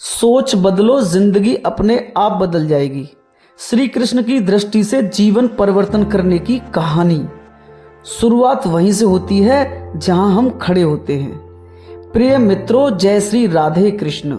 सोच बदलो, जिंदगी अपने आप बदल जाएगी। श्री कृष्ण की दृष्टि से जीवन परिवर्तन करने की कहानी। शुरुआत वहीं से होती है जहां हम खड़े होते हैं। प्रिय मित्रों, जय श्री राधे कृष्ण।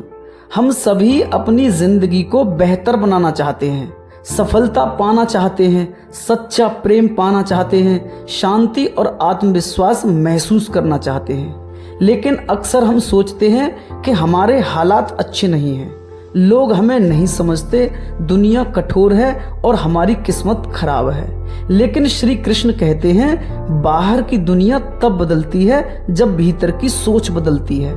हम सभी अपनी जिंदगी को बेहतर बनाना चाहते हैं, सफलता पाना चाहते हैं, सच्चा प्रेम पाना चाहते हैं, शांति और आत्मविश्वास महसूस करना चाहते हैं। लेकिन अक्सर हम सोचते हैं कि हमारे हालात अच्छे नहीं हैं, लोग हमें नहीं समझते, दुनिया कठोर है और हमारी किस्मत खराब है। लेकिन श्री कृष्ण कहते हैं बाहर की दुनिया तब बदलती है जब भीतर की सोच बदलती है।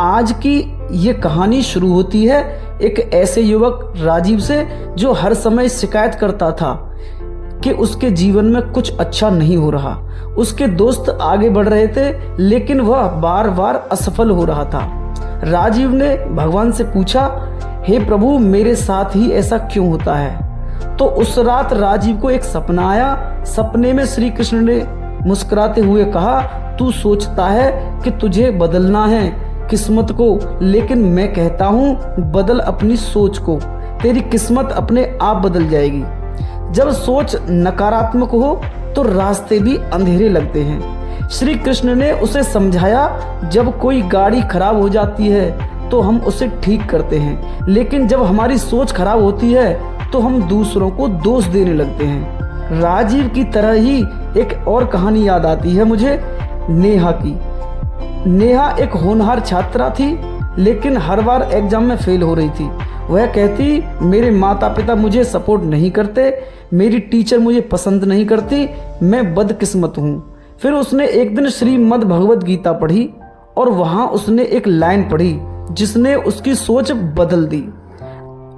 आज की ये कहानी शुरू होती है एक ऐसे युवक राजीव से जो हर समय शिकायत करता था कि उसके जीवन में कुछ अच्छा नहीं हो रहा। उसके दोस्त आगे बढ़ रहे थे लेकिन वह बार बार असफल हो रहा था। राजीव ने भगवान से पूछा, हे प्रभु, मेरे साथ ही ऐसा क्यों होता है? तो उस रात राजीव को एक सपना आया। सपने में श्री कृष्ण ने मुस्कुराते हुए कहा, तू सोचता है कि तुझे बदलना है किस्मत को, लेकिन मैं कहता हूँ बदल अपनी सोच को, तेरी किस्मत अपने आप बदल जाएगी। जब सोच नकारात्मक हो तो रास्ते भी अंधेरे लगते हैं। श्री कृष्ण ने उसे समझाया, जब कोई गाड़ी खराब हो जाती है तो हम उसे ठीक करते हैं, लेकिन जब हमारी सोच खराब होती है तो हम दूसरों को दोष देने लगते हैं। राजीव की तरह ही एक और कहानी याद आती है मुझे, नेहा की। नेहा एक होनहार छात्रा थी, लेकिन हर बार एग्जाम में फेल हो रही थी। वह कहती, मेरे माता पिता मुझे सपोर्ट नहीं करते, मेरी टीचर मुझे पसंद नहीं करती, मैं बदकिस्मत हूँ। फिर उसने एक दिन श्रीमद् भगवद गीता पढ़ी और वहाँ उसने एक लाइन पढ़ी जिसने उसकी सोच बदल दी।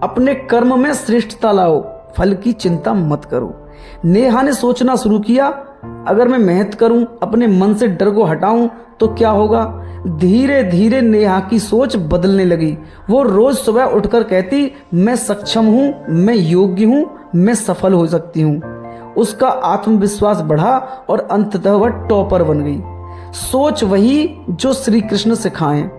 अपने कर्म में श्रेष्ठता लाओ, फल की चिंता मत करो। नेहा ने सोचना शुरू किया, अगर मैं मेहनत करूं, अपने मन से डर को हटाऊं तो क्या होगा। धीरे धीरे नेहा की सोच बदलने लगी। वो रोज सुबह उठकर कहती, मैं सक्षम हूं, मैं योग्य हूं, मैं सफल हो सकती हूं। उसका आत्मविश्वास बढ़ा और अंततः वह टॉपर बन गई। सोच वही जो श्री कृष्ण सिखाएं।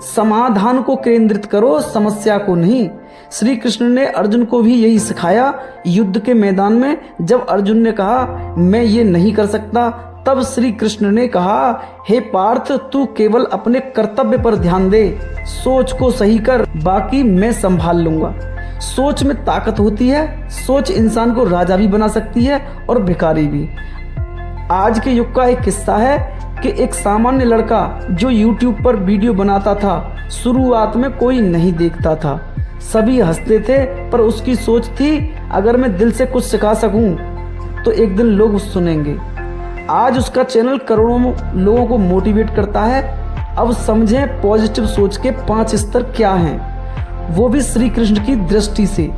समाधान को केंद्रित करो, समस्या को नहीं। श्री कृष्ण ने अर्जुन को भी यही सिखाया। युद्ध के मैदान में जब अर्जुन ने कहा, मैं ये नहीं कर सकता, तब श्री कृष्ण ने कहा, हे पार्थ, तू केवल अपने कर्तव्य पर ध्यान दे, सोच को सही कर, बाकी मैं संभाल लूंगा। सोच में ताकत होती है। सोच इंसान को राजा भी बना सकती है और भिखारी भी। आज के युग का एक किस्सा है कि एक सामान्य लड़का जो YouTube पर वीडियो बनाता था, शुरुआत में कोई नहीं देखता था, सभी हंसते थे, पर उसकी सोच थी, अगर मैं दिल से कुछ सिखा सकूं तो एक दिन लोग सुनेंगे। आज उसका चैनल करोड़ों लोगों को मोटिवेट करता है। अब समझें पॉजिटिव सोच के 5 स्तर क्या हैं, वो भी श्री कृष्ण की दृष्टि से।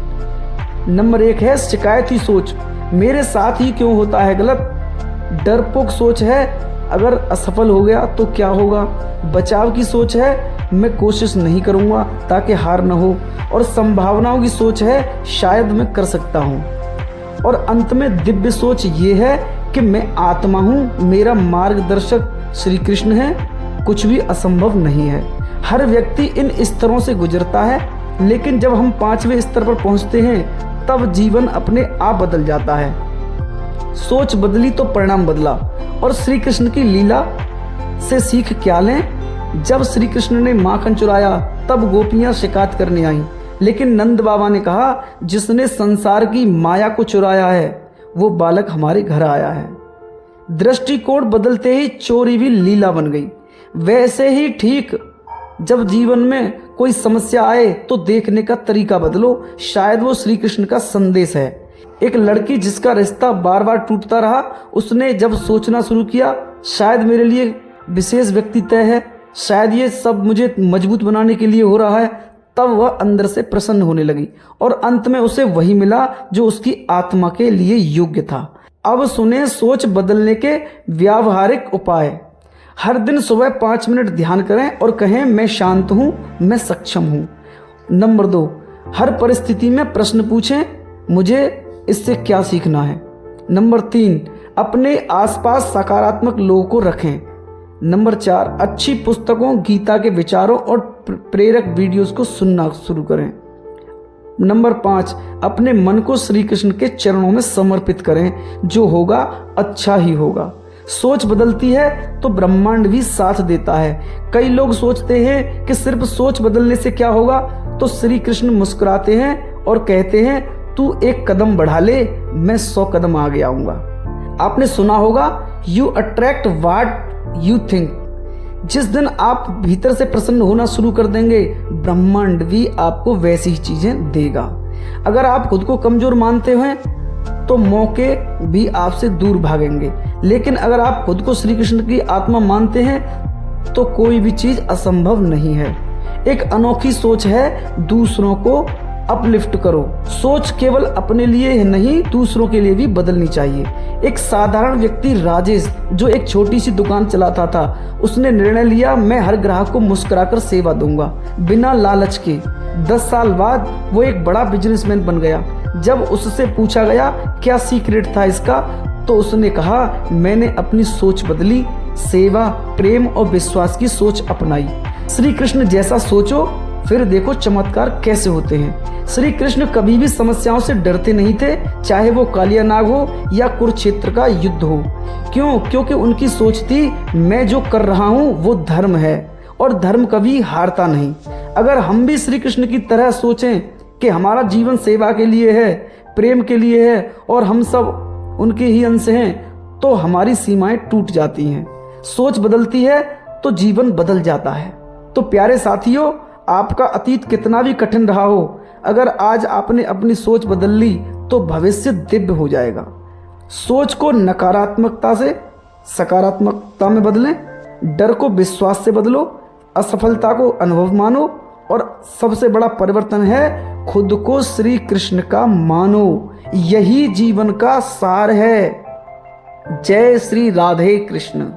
नंबर 1 है शिकायती सोच, मेरे साथ ही क्यों होता है गलत। डरपोक सोच है, अगर असफल हो गया तो क्या होगा। बचाव की सोच है, मैं कोशिश नहीं करूंगा ताकि हार न हो। और संभावनाओं की सोच है, शायद मैं कर सकता हूं। और अंत में दिव्य सोच ये है कि मैं आत्मा हूं, मेरा मार्गदर्शक श्री कृष्ण है, कुछ भी असंभव नहीं है। हर व्यक्ति इन स्तरों से गुजरता है, लेकिन जब हम 5वें स्तर पर पहुंचते हैं तब जीवन अपने आप बदल जाता है। सोच बदली तो परिणाम बदला। और श्री कृष्ण की लीला से सीख क्या लें। जब श्री कृष्ण ने माखन चुराया तब गोपियां शिकायत करने आईं, लेकिन नंद बाबा ने कहा, जिसने संसार की माया को चुराया है वो बालक हमारे घर आया है। दृष्टिकोण बदलते ही चोरी भी लीला बन गई। वैसे ही ठीक, जब जीवन में कोई समस्या आए तो देखने का तरीका बदलो, शायद वो श्री कृष्ण का संदेश है। एक लड़की जिसका रिश्ता बार बार टूटता रहा, उसने जब सोचना शुरू किया, शायद मेरे लिए विशेष व्यक्ति तय है, शायद ये सब मुझे मजबूत बनाने के लिए हो रहा है, तब वह अंदर से प्रसन्न होने लगी और अंत में उसे वही मिला जो उसकी आत्मा के लिए योग्य था। अब सुने सोच बदलने के व्यावहारिक उपाय। हर दिन सुबह 5 मिनट ध्यान करें और कहें, मैं शांत हूँ, मैं सक्षम हूँ। नंबर 2, हर परिस्थिति में प्रश्न पूछें, मुझे इससे क्या सीखना है। नंबर 3, अपने आसपास सकारात्मक लोगों को रखें। नंबर 4, अच्छी पुस्तकों, गीता के विचारों और प्रेरक वीडियोस को सुनना शुरू करें। नंबर 5, अपने मन को श्री कृष्ण के चरणों में समर्पित करें, जो होगा अच्छा ही होगा। सोच बदलती है तो ब्रह्मांड भी साथ देता है। कई लोग सोचते हैं कि सिर्फ सोच बदलने से क्या होगा, तो श्री कृष्ण मुस्कुराते हैं और कहते हैं, तू एक कदम बढ़ा ले, मैं 100 कदम आगे आऊंगा। आपने सुना होगा, you attract what you think. जिस दिन आप भीतर से प्रसन्न होना शुरू कर देंगे, ब्रह्मांड भी आपको वैसी ही चीजें देगा। अगर आप खुद को कमजोर मानते हैं तो मौके भी आपसे दूर भागेंगे, लेकिन अगर आप खुद को श्री कृष्ण की आत्मा मानते हैं तो कोई भी चीज असंभव नहीं है। एक अनोखी सोच है, दूसरों को अपलिफ्ट करो। सोच केवल अपने लिए नहीं, दूसरों के लिए भी बदलनी चाहिए। एक साधारण व्यक्ति राजेश, जो एक छोटी सी दुकान चलाता था, उसने निर्णय लिया, मैं हर ग्राहक को मुस्कुराकर सेवा दूंगा, बिना लालच के। 10 साल बाद वो एक बड़ा बिजनेसमैन बन गया। जब उससे पूछा गया क्या सीक्रेट था इसका, तो उसने कहा, मैंने अपनी सोच बदली, सेवा, प्रेम और विश्वास की सोच अपनाई। श्री कृष्ण जैसा सोचो, फिर देखो चमत्कार कैसे होते हैं। श्री कृष्ण कभी भी समस्याओं से डरते नहीं थे, चाहे वो कालिया नाग हो या कुरुक्षेत्र का युद्ध हो। क्यों? क्योंकि उनकी सोच थी, मैं जो कर रहा हूँ वो धर्म है और धर्म कभी हारता नहीं। अगर हम भी श्री कृष्ण की तरह सोचें कि हमारा जीवन सेवा के लिए है, प्रेम के लिए है और हम सब उनके ही अंश हैं, तो हमारी सीमाएं टूट जाती हैं। सोच बदलती है तो जीवन बदल जाता है। तो प्यारे साथियों, आपका अतीत कितना भी कठिन रहा हो, अगर आज आपने अपनी सोच बदल ली तो भविष्य दिव्य हो जाएगा। सोच को नकारात्मकता से सकारात्मकता में बदलें, डर को विश्वास से बदलो, असफलता को अनुभव मानो और सबसे बड़ा परिवर्तन है, खुद को श्री कृष्ण का मानो। यही जीवन का सार है। जय श्री राधे कृष्ण।